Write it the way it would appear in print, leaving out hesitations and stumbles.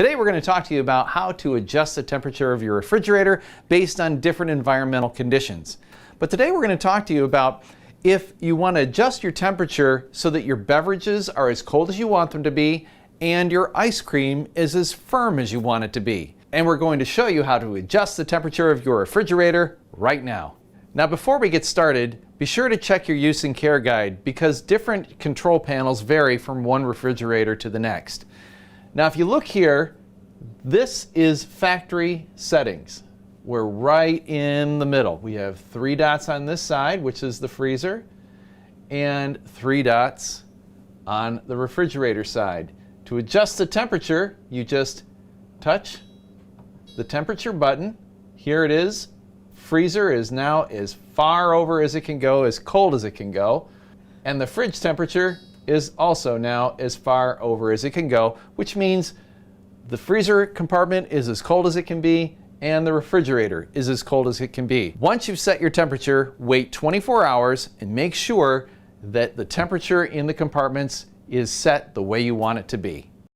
Today we're going to talk to you about how to adjust the temperature of your refrigerator based on different environmental conditions. But today we're going to talk to you about if you want to adjust your temperature so that your beverages are as cold as you want them to be and your ice cream is as firm as you want it to be. And we're going to show you how to adjust the temperature of your refrigerator right now. Now before we get started, be sure to check your use and care guide because different control panels vary from one refrigerator to the next. Now if you look here, this is factory settings. We're right in the middle. We have 3 dots on this side, which is the freezer, and 3 dots on the refrigerator side. To adjust the temperature, you just touch the temperature button. Here it is. Freezer is now as far over as it can go, as cold as it can go. And the fridge temperature is also now as far over as it can go, which means the freezer compartment is as cold as it can be and the refrigerator is as cold as it can be. Once you've set your temperature, wait 24 hours and make sure that the temperature in the compartments is set the way you want it to be.